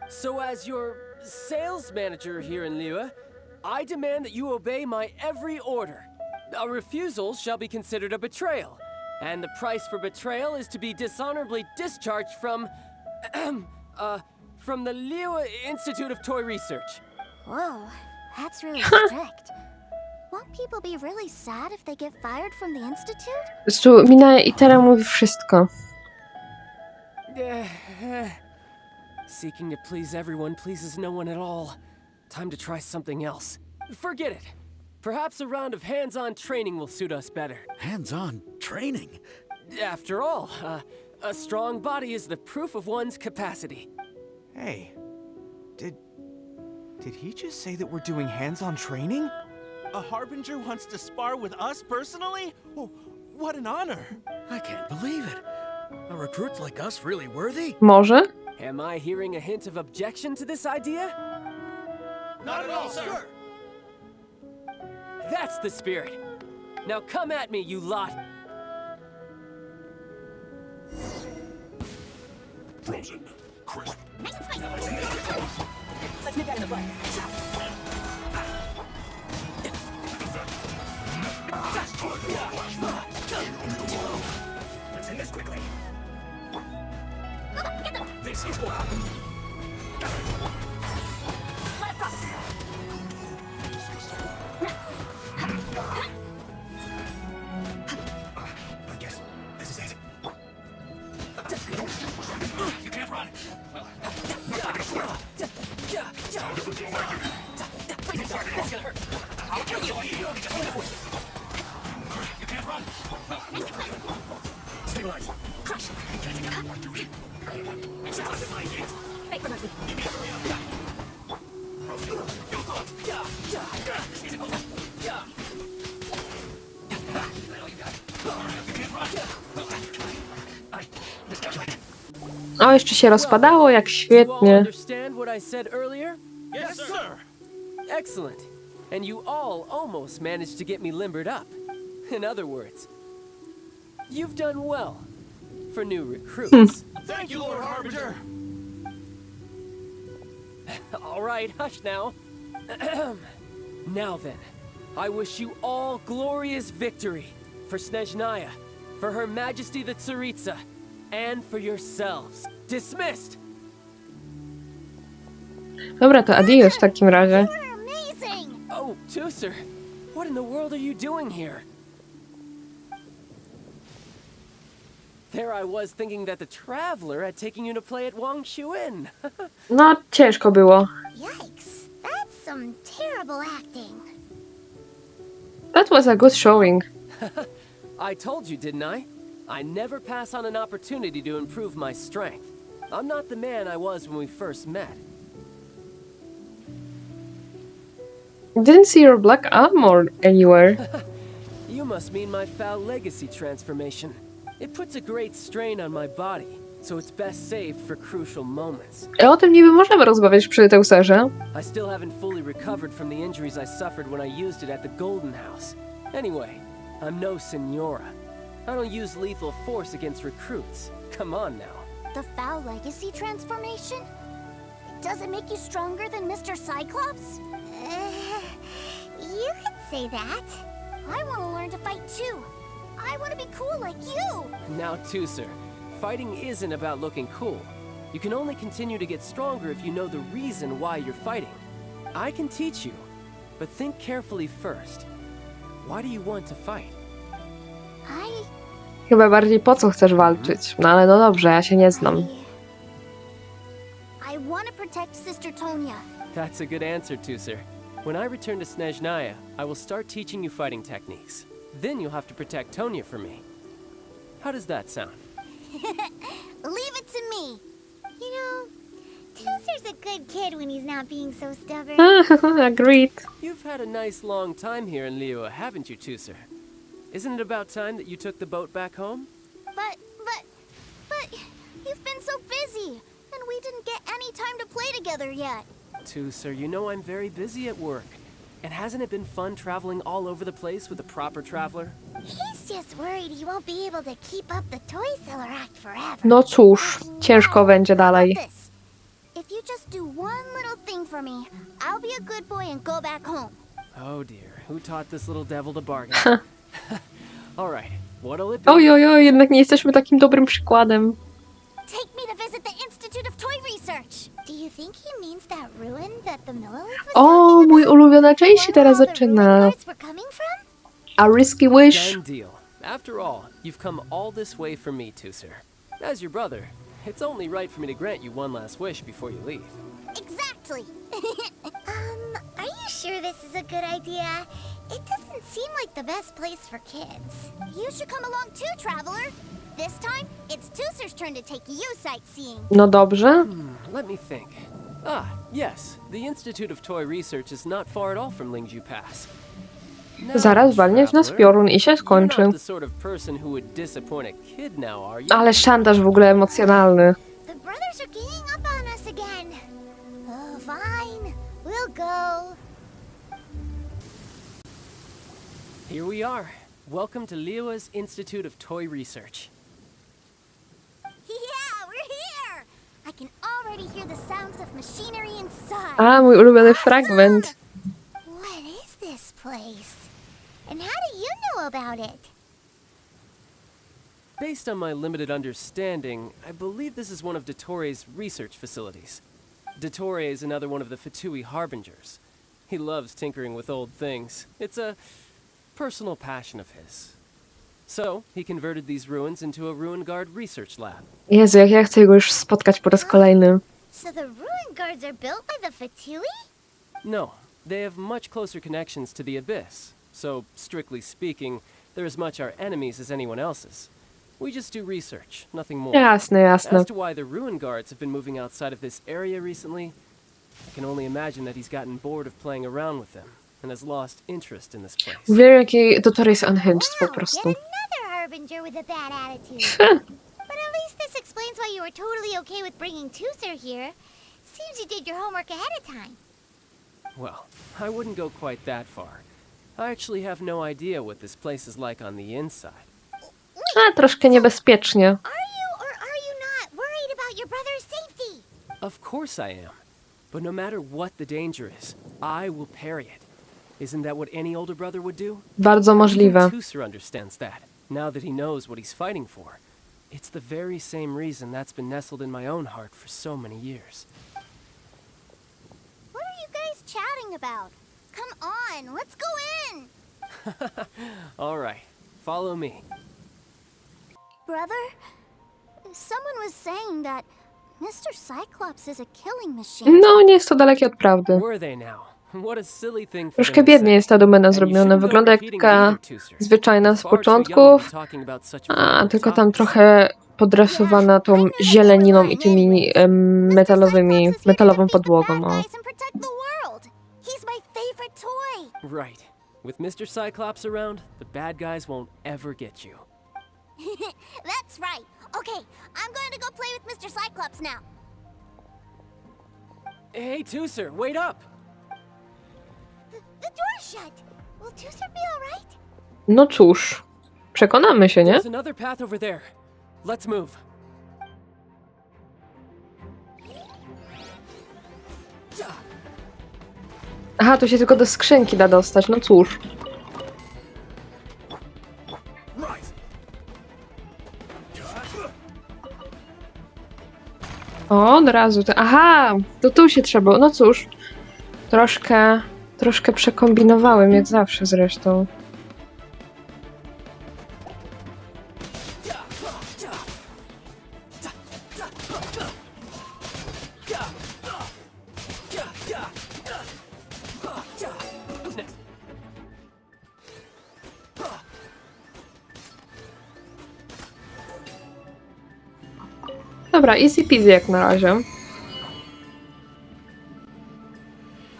So as your sales manager here in Liyue, I demand that you obey my every order. A refusal shall be considered a betrayal, and the price for betrayal is to be dishonorably discharged from the Liyue Institute of Toy Research. Whoa, that's really strict. Won't people be really sad if they get fired from the institute? Zresztą mina Itera mówi wszystko. Seeking to please everyone pleases no one at all. Time to try something else. Forget it. Perhaps a round of hands-on training will suit us better. Hands-on training? After all, a strong body is the proof of one's capacity. Hey, did he just say that we're doing hands-on training? A Harbinger wants to spar with us personally? Oh, what an honor! I can't believe it. Are recruits like us really worthy? Może? Am I hearing a hint of objection to this idea? Not at all, sir! That's the spirit. Now come at me, you lot. Frozen. Crisp. Nice and spicy. Let's nip that in the bud. Let's end this quickly. Get them. This is what. Let it cross. I guess this is it. You can't run. Well, I'll never feel like it. That's gonna hurt. I'll kill you. You can't run. Stabilize. Crush. Wait for mercy. O, jeszcze się rozpadało, jak You all świetnie. understand what I said earlier? Yes, sir. Excellent. And you all almost managed to get me limbered up. In other words, you've done well for new recruits. Thank you, Lord Harbinger. All right, hush now. Now then, I wish you all glorious victory for Snezhnaya, for Her Majesty the Tsaritsa, and for yourselves. Dismissed! Dobra, to adios w takim razie. You're amazing. Oh, Tooser, what in the world are you doing here? There I was thinking that the Traveler had taken you to play at Wangshuin. No, ciężko było. Yikes. That's some terrible acting. That was a good showing. I told you, didn't I? I never pass on an opportunity to improve my strength. I'm not the man I was when we first met. Didn't see your black armor anywhere. You must mean my foul legacy transformation. It puts a great strain on my body, so it's best saved for crucial moments. O tym niby możemy rozmawiać przy Teuserze. I still haven't fully recovered from the injuries I suffered when I used it at the Golden House. Anyway, I'm no Senora. I don't use lethal force against recruits. Come on now. The foul legacy transformation? Does it make you stronger than Mr. Cyclops? You could say that. I want to learn to fight too. I want to be cool like you. Now, Tooser, fighting isn't about looking cool. You can only continue to get stronger if you know the reason why you're fighting. I can teach you, but think carefully first. Why do you want to fight? Chyba bardziej po co chcesz walczyć. No ale no dobrze, ja się nie znam. I want to protect Sister Tonya. That's a good answer, Tooser. When I return to Snezhnaya, I will start teaching you fighting techniques. Then you'll have to protect Tonya for me. How does that sound? Leave it to me. You know, Tooser's a good kid when he's not being so stubborn. Agreed. You've had a nice long time here in Liyue, haven't you, Tooser? Isn't it about time that you took the boat back home? But you've been so busy, and we didn't get any time to play together yet. Tooser, you know I'm very busy at work. And hasn't it been fun traveling all over the place with a proper traveler? He's just worried he won't be able to keep up the toy seller act forever. No cóż, ciężko będzie dalej. This. If you just do one little thing for me, I'll be a good boy and go back home. Oh dear, who taught this little devil to bargain? All right, what'll it be? Ojojoj, jednak nie jesteśmy takim dobrym przykładem. Take me to visit the Institute of Toy Research. Do you think he means that ruin that the Miller was O, talking mój about? ulubiona część się Where teraz all the ruin zaczyna. guards were coming from? A risky wish. Done deal. After all, you've come all this way for me, Tooser. As your brother, it's only right for me to grant you one last wish before you leave. Exactly. Are you sure this is a good idea? It doesn't seem like the best place for kids. You should come along too, traveler. This time, it's Tooser's turn to take you sightseeing. No dobrze. Let me think. Ah, yes. The Institute of Toy Research is not far at all from Lingju Pass. Now, Zaraz walniesz nas traveler, piorun i się you're skończy. not the sort of person who would disappoint a kid now, are you? Ale szantaż w ogóle emocjonalny. The brothers are ganging up on us again. Oh, fine. We'll go. Here we are. Welcome to Liyue's Institute of Toy Research. Yeah, we're here! I can already hear the sounds of machinery inside. A, mój ulubiony fragment. What is this place? And how do you know about it? Based on my limited understanding, I believe this is one of Dottoro's research facilities. Dottore is another one of the Fatui Harbingers. He loves tinkering with old things. It's a personal passion of his. So, he converted these ruins into a Ruin Guard research lab. Jezu, jak ja chcę go już spotkać po raz kolejny. So the ruin guards are built by the Fatui? No, they have much closer connections to the Abyss. So, strictly speaking, they're as much our enemies as anyone else's. We just do research, nothing more. Jasne, jasne. As to why the Ruin Guards have been moving outside of this area recently, I can only imagine that he's gotten bored of playing around with them and has lost interest in this place. Wiem, jaki Dottore jest unhinged po prostu. Yet another harbinger with a bad attitude. But at least this explains why you were totally okay with bringing Tooser here. Seems you did your homework ahead of time. Well, I wouldn't go quite that far. I actually have no idea what this place is like on the inside. A, troszkę niebezpiecznie. Are you or are you not worried about your brother's safety? Of course I am. But no matter what the danger is, I will parry it. Isn't that what any older brother would do? Bardzo możliwe. Even Tooser understands that, now that he knows what he's fighting for. It's the very same reason that's been nestled in my own heart for so many years. What are you guys chatting about? Come on, let's go in! All right, follow me. Brother, someone was saying that Mr. Cyclops is a killing machine. No, nie jest to dalekie od prawdy. Were they now? What a silly thing for Troszkę them to biednie say. jest ta domena And you zrobiona. shouldn't go Wygląda jak repeating it taka either, Tooser. zwyczajna z Far too young to początków, be talking about such a vulgar tylko tam topics. trochę podrasowana tą zieleniną i tymi metalową podłogą. O. Guys and protect the world. He's my favorite toy. Right. With Mr. Cyclops around, the bad guys won't ever get you. That's right. Okay, I'm going to go play with Mr. Cyclops now. Hey, Tooser, wait up! The door's shut. Will Tooser be alright? No cóż, przekonamy się, nie? There's another path over there. Let's move. Aha, tu się tylko do skrzynki da dostać, no cóż. O, od razu. Aha, to tu się trzeba. No cóż, troszkę przekombinowałem, jak zawsze zresztą. Dobra, easy peasy jak na razie.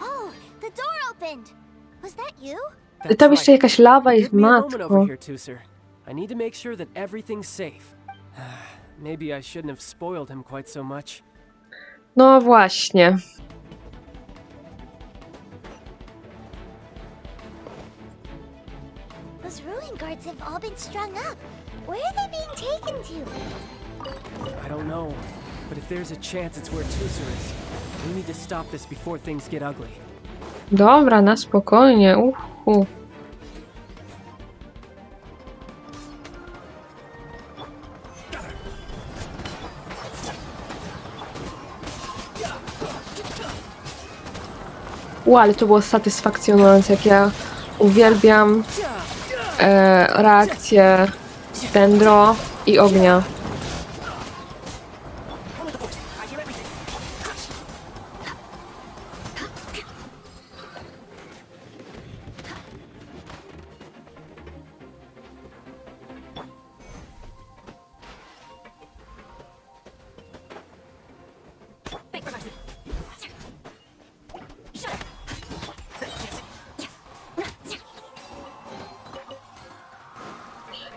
Oh, the door opened. Was that you? That's Tam jeszcze right. jakaś lawa jest, Give me a moment over matko. here, Tooser. I need to make sure that everything's safe. Maybe I shouldn't have spoiled him quite so much. No właśnie. Those ruin guards have all been strung up. Where are they being taken to? I don't know, but if there's a chance it's where Tooser is, we need to stop this before things get ugly. Dobra, na spokojnie. Ale to było satysfakcjonujące, jak ja uwielbiam reakcje Dendro i ognia.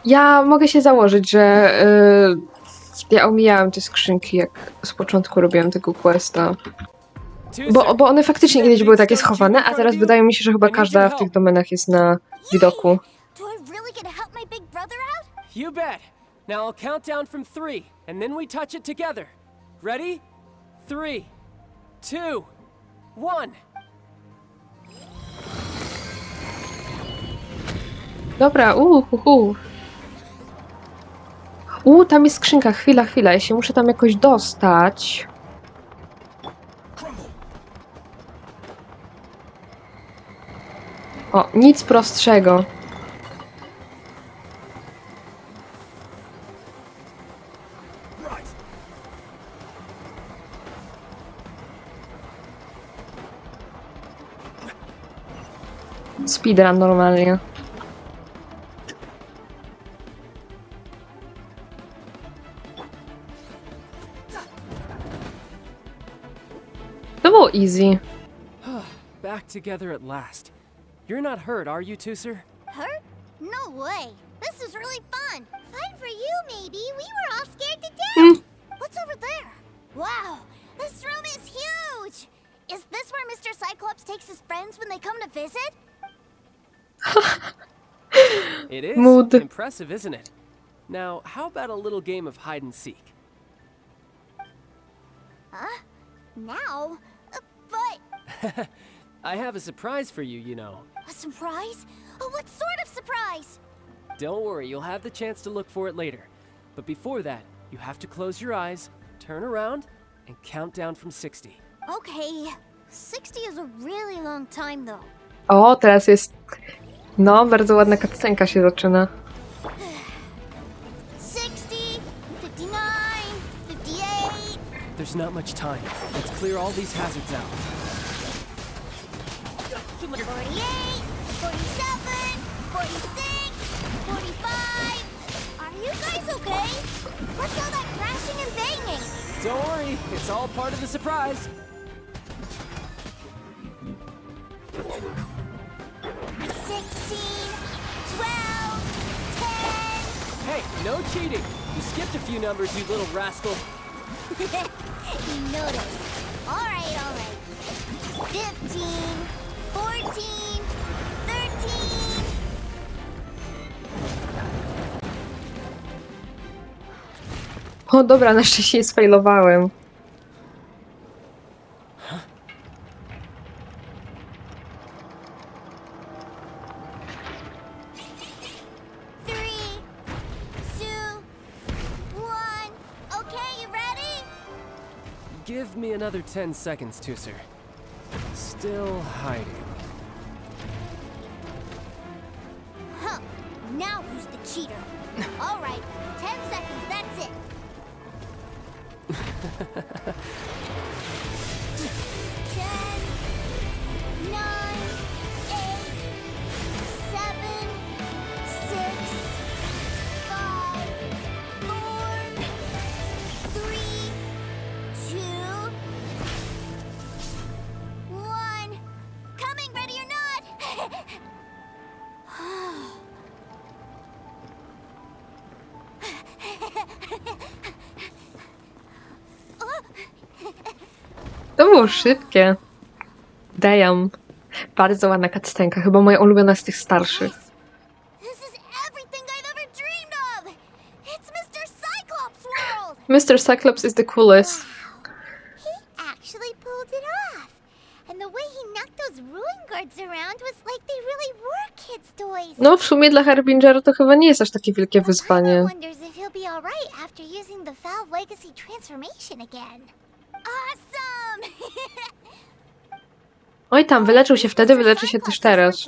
Ja mogę się założyć, że ja omijałam te skrzynki, jak z początku robiłam tego questa. Bo one faktycznie kiedyś były takie schowane, a teraz wydaje mi się, że chyba każda w tych domenach jest na widoku. You bet. Now I'll count down from 3, and then we touch it together. Ready? 3, 2, 1. Dobra, tam jest skrzynka, chwila, ja się muszę tam jakoś dostać. O, nic prostszego. Speedrun normalnie. To było easy. Back together at last. You're not hurt, are you, Tooser? Hurt? No way. This is really fun. Fun for you, maybe. We were all scared to death. What's over there? Wow, this room is huge! Is this where Mr. Cyclops takes his friends when they come to visit? It is Mood. impressive, isn't it? Now, how about a little game of hide and seek? Huh? Now? But... I have a surprise for you, you know. A surprise? Oh, what sort of surprise? Don't worry, you'll have the chance to look for it later. But before that, you have to close your eyes, turn around, and count down from 60. Okay, 60 is a really long time though. O, teraz jest... No, bardzo ładna cutscenka się zaczyna. 60, 59, 58... There's not much time. Let's clear all these hazards out. 48, 47, 46, 45... Are you guys okay? What's all that crashing and banging? Don't worry, it's all part of the surprise. 16, 12, 10... Hey, no cheating! You skipped a few numbers, you little rascal. You noticed. Alright. 15, 14, 13... O, dobra, na szczęście nie sfailowałem. Give me another 10 seconds, Tooser. Still hiding. Huh. Now who's the cheater? Alright, 10 seconds, that's it. 10, 9, 8, 7, 6, 5, 4, 3, 2, 1. Coming, ready or not? To było szybkie. Damn. Bardzo ładna cutscenka, chyba moja ulubiona z tych starszych. This is everything I've ever dreamed of. It's Mr. Cyclops' world. Mr. Cyclops is the coolest. He actually pulled it off. And the way he knocked those ruin guards around was like they really were kids' toys. No, w sumie dla Harbingera to chyba nie jest aż takie wielkie wyzwanie. Wonders if he'll be alright after using the Valve Legacy transformation again. Awesome! Oj tam, wyleczył się wtedy, wyleczy się też teraz.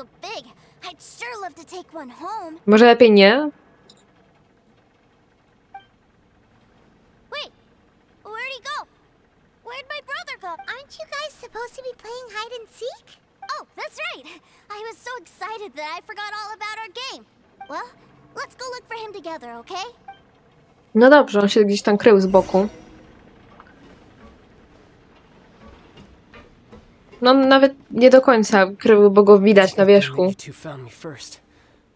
I'd sure love to take one home. Może lepiej nie? Wait, where'd he go? Where'd my brother go? Aren't you guys supposed to be playing hide and seek? Oh, that's right. I was so excited that I forgot all about our game. Well, let's go look for him together, okay? No dobrze, on się gdzieś tam krył z boku. No nawet nie do końca krył, bo go widać na wierzchu. You two found me first.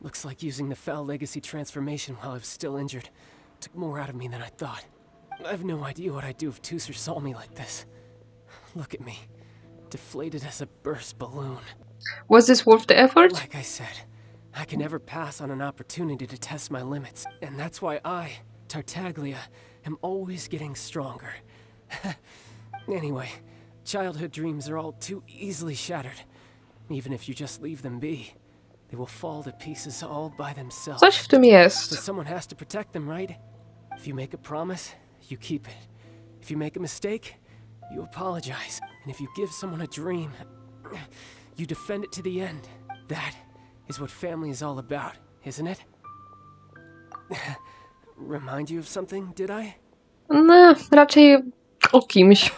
Looks like using the foul legacy transformation while I was still injured took more out of me than I thought. I have no idea what I'd do if Tooser saw me like this. Look at me, deflated as a burst balloon. Was this worth the effort? Like I said, I can never pass on an opportunity to test my limits, and that's why I, Tartaglia, am always getting stronger. Anyway, childhood dreams are all too easily shattered. Even if you just leave them be, they will fall to pieces all by themselves. Coś w tym So jest. someone has to protect them, right? If you make a promise, you keep it. If you make a mistake, you apologize. And if you give someone a dream, you defend it to the end. That is what family is all about, isn't it? Remind you of something, did I? No, raczej o kimś.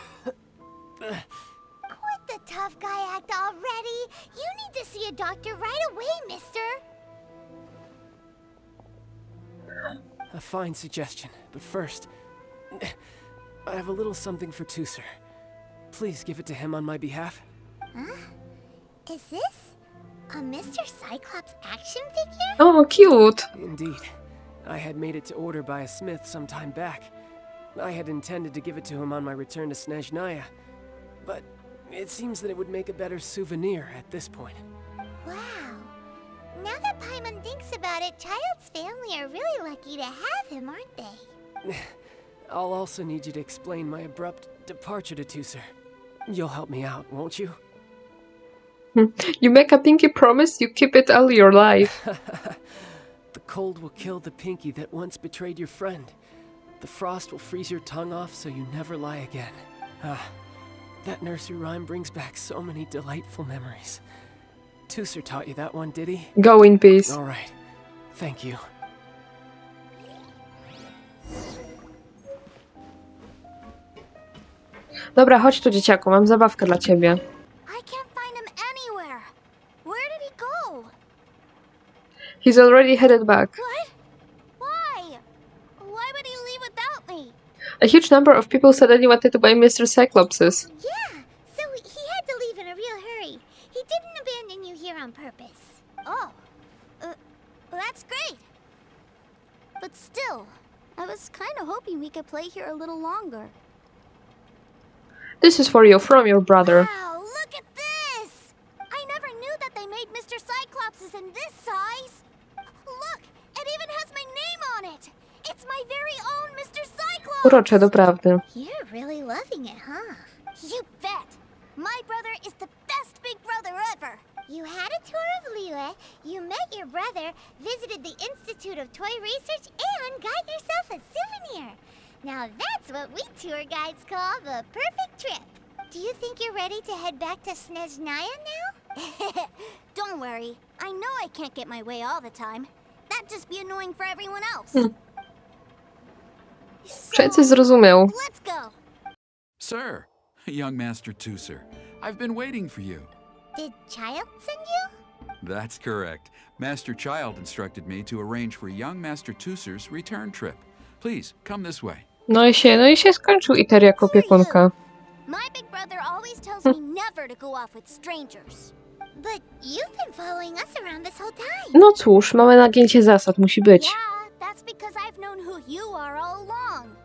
Quit the tough guy act already. You need to see a doctor right away, mister. A fine suggestion, but first, I have a little something for Tooser. Please give it to him on my behalf. Huh? Is this a Mr. Cyclops action figure? Oh, cute. Indeed. I had made it to order by a smith some time back. I had intended to give it to him on my return to Snezhnaya, but it seems that it would make a better souvenir at this point. Wow. Now that Paimon thinks about it, Child's family are really lucky to have him, aren't they? I'll also need you to explain my abrupt departure to Tooser. You'll help me out, won't you? You make a pinky promise, you keep it all your life. The cold will kill the pinky that once betrayed your friend. The frost will freeze your tongue off so you never lie again. Ah, that nursery rhyme brings back so many delightful memories. Tooser taught you that one, did he? Go in peace. All right. Thank you. Dobra, chodź tu, dzieciaku, mam zabawkę dla ciebie. I can't find him anywhere. Where did he go? He's already headed back. What? Why? Why would he leave without me? A huge number of people suddenly wanted to buy Mr. Cyclopses. Yeah, so he had to leave in a real hurry. He didn't abandon you here on purpose. Oh, that's great. But still, I was kind of hoping we could play here a little longer. This is for you, from your brother. Wow, look at this! I never knew that they made Mr. Cyclopses in this size. Look, it even has my name on it. It's my very own Mr. Cyclops. Urocze, doprawdy. You're really loving it, huh? You bet. My brother is the best big brother ever. You had a tour of Liyue, you met your brother, visited the Institute of Toy Research, and got yourself a souvenir. Now that's what we tour guides call the perfect trip. Do you think you're ready to head back to Snezhnaya now? Don't worry. I know I can't get my way all the time. That'd just be annoying for everyone else. Przecież zrozumiał. Let's go. Sir, young Master Tooser, I've been waiting for you. Did Child send you? That's correct. Master Child instructed me to arrange for young Master Tooser's return trip. Please, come this way. No i się skończył Iter jako opiekunka. My big brother always tells me never to go off with strangers. But you've been following us around this whole time. No cóż, małe nagięcie zasad musi być. Yeah, that's because I've known who you are all along.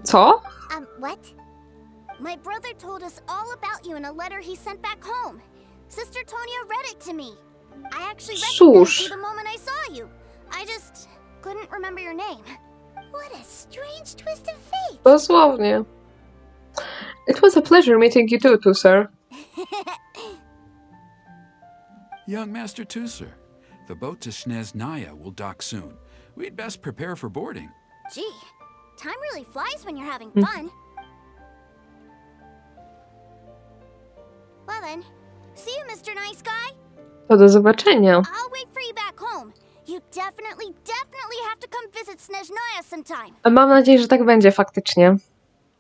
Co? What? My brother told us all about you in a letter he sent back home. Sister Tonya read it to me. I actually recognized you the moment I saw you. I just couldn't remember your name. What a strange twist of fate. Dosłownie. It was a pleasure meeting you too, sir. Young Master Tooser, the boat to Snezhnaya will dock soon. We'd best prepare for boarding. Gee, time really flies when you're having fun. then. See you, Mr. Nice Guy. To do zobaczenia. I'll wait for you back home. You definitely have to come visit Snezhnaya sometime. Mam nadzieję, że tak będzie faktycznie.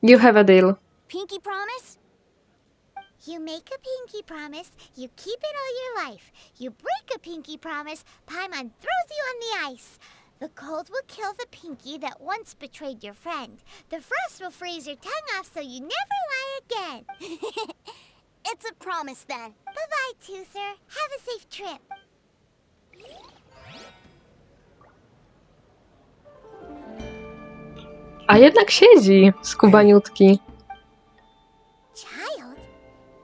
You have a deal. Pinky promise? You make a pinky promise, you keep it all your life. You break a pinky promise, Paimon throws you on the ice. The cold will kill the pinky that once betrayed your friend. The frost will freeze your tongue off so you never lie again. It's a promise then. Bye-bye, Tooser. Have a safe trip. A jednak siedzi, skubaniutki. Child?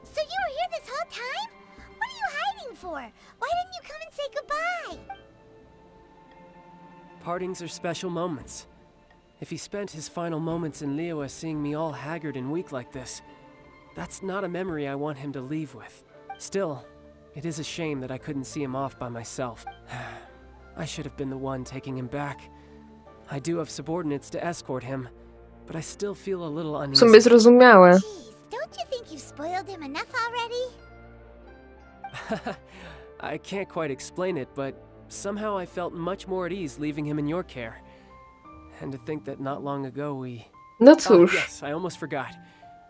So you were here this whole time? What are you hiding for? Why didn't you come and say goodbye? Partings are special moments. If he spent his final moments in Liyue seeing me all haggard and weak like this, that's not a memory I want him to leave with. Still, it is a shame that I couldn't see him off by myself. I should have been the one taking him back. I do have subordinates to escort him, but I still feel a little W uneasy. sumie zrozumiałe. Jeez, don't you think you've spoiled him enough already? I can't quite explain it, but somehow I felt much more at ease leaving him in your care. And to think that not long ago we... No Oh, cóż, yes, I almost forgot.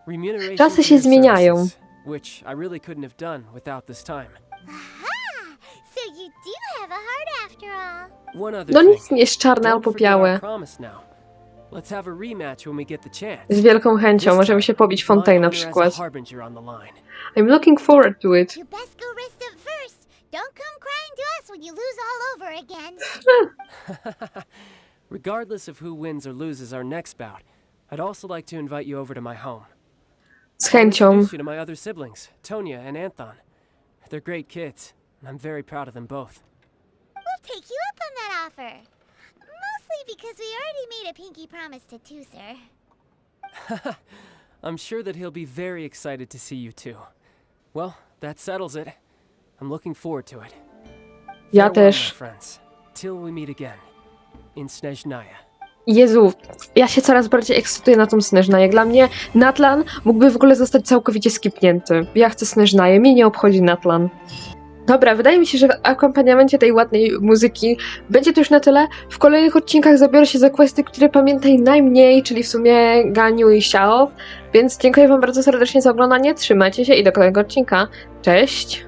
Remuneration czasy for się your zmieniają. services, which I really couldn't have done without this time. Aha! So you do have a heart after all. One other No thing. nic nie jest czarne Don't albo forget our białe. promise now. Let's have a rematch when we get the chance. Z wielką chęcią, This możemy time, się pobić my Fontaine na honor as a przykład. harbinger on the line. I'm looking forward to it. You best go rest up first. Don't come crying to us when you lose all over again. Regardless of who wins or loses our next bout, I'd also like to invite you over to my home. Z I'll chęcią. introduce you to my other siblings, Tonya and Anthon. They're great kids, and I'm very proud of them both. We'll take you up on that offer. Mostly because we already made a pinky promise to Tooser. I'm sure that he'll be very excited to see you too. Well, that settles it. I'm looking forward to it. Ja Farewell, my też. friends. Till we meet again. In Snezhnaya. Jezu, ja się coraz bardziej ekscytuję na tą Snezhnaję. Jak dla mnie Natlan mógłby w ogóle zostać całkowicie skipnięty. Ja chcę Snezhnaję, mnie nie obchodzi Natlan. Dobra, wydaje mi się, że w akompaniamencie tej ładnej muzyki będzie to już na tyle. W kolejnych odcinkach zabiorę się za questy, które pamiętaj najmniej, czyli w sumie Ganiu i Xiao. Więc dziękuję wam bardzo serdecznie za oglądanie, trzymajcie się i do kolejnego odcinka. Cześć!